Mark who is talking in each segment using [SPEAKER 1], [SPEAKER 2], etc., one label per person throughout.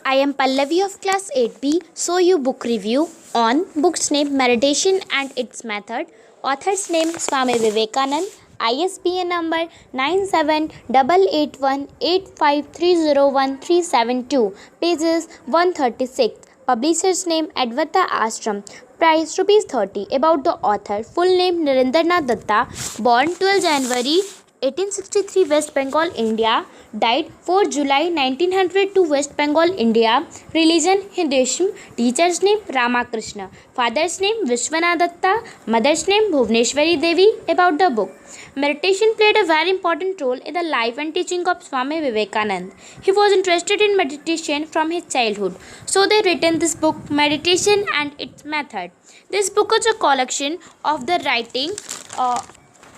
[SPEAKER 1] I am Pallavi of class 8B, so you book review on book's name Meditation and its Method, author's name Swami Vivekanand, ISBN number 978818530137 pages 136, publisher's name Advaita Ashram, price Rs 30. About the author, full name Narendranath Datta, born 12 January 1863 West Bengal, India, died 4 July 1902 West Bengal, India, religion Hinduism, teacher's name Ramakrishna, father's name Vishwanath Datta, mother's name Bhuvneshwari Devi. About the book, meditation played a very important role in the life and teaching of Swami Vivekanand. He was interested in meditation from his childhood, so they written this book, Meditation and its Method. This book is a collection of the writing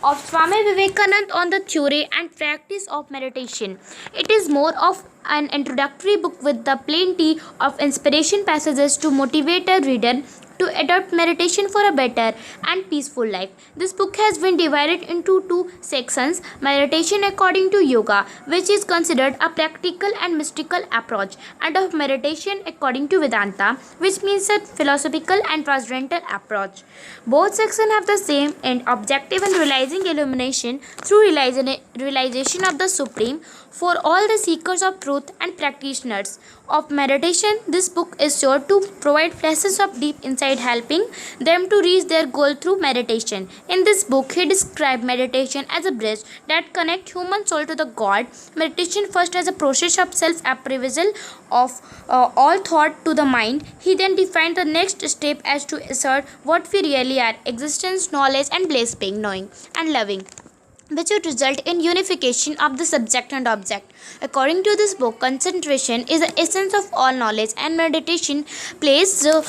[SPEAKER 1] of Swami Vivekanand on the theory and practice of meditation. It is more of an introductory book with the plenty of inspiration passages to motivate a reader to adopt meditation for a better and peaceful life. This book has been divided into two sections: meditation according to yoga, which is considered a practical and mystical approach, and of meditation according to Vedanta, which means a philosophical and transcendental approach. Both sections have the same end objective in realizing illumination through realization of the Supreme for all the seekers of truth and practitioners of meditation. This book is sure to provide flashes of deep insight, helping them to reach their goal through meditation. In this book, he described meditation as a bridge that connects human soul to the God. Meditation first as a process of self-appraisal of all thought to the mind. He then defined the next step as to assert what we really are: existence, knowledge, and bliss, being, knowing, and loving, which would result in unification of the subject and object. According to this book, concentration is the essence of all knowledge, and meditation plays an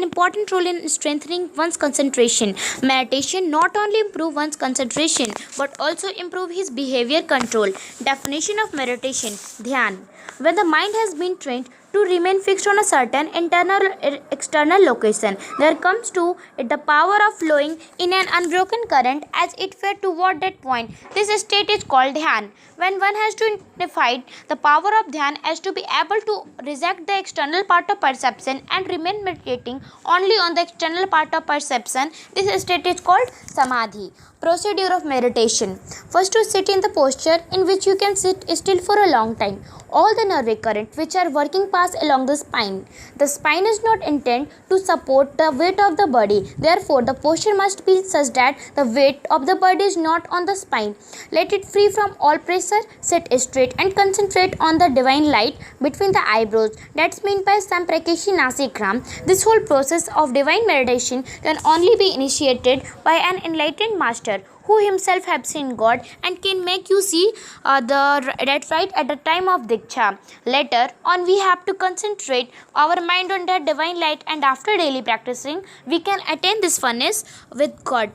[SPEAKER 1] important role in strengthening one's concentration. Meditation not only improve one's concentration but also improve his behavior control. Definition of meditation: Dhyan. When the mind has been trained to remain fixed on a certain internal or external location, there comes to it the power of flowing in an unbroken current as it fed toward that point. This state is called dhyan. When one has to identify the power of dhyan as to be able to reject the external part of perception and remain meditating only on the external part of perception, this state is called samadhi. Procedure of meditation: first, to sit in the posture in which you can sit still for a long time. All the nerve currents which are working pass along the spine. The spine is not intended to support the weight of the body. Therefore, the posture must be such that the weight of the body is not on the spine. Let it free from all pressure. Sit straight and concentrate on the divine light between the eyebrows. That's meant by Samprakeshi Nasigram. This whole process of divine meditation can only be initiated by an enlightened master who himself has seen God and can make you see that right at the time of Diksha. Later on, we have to concentrate our mind on that divine light, and after daily practicing, we can attain this oneness with God.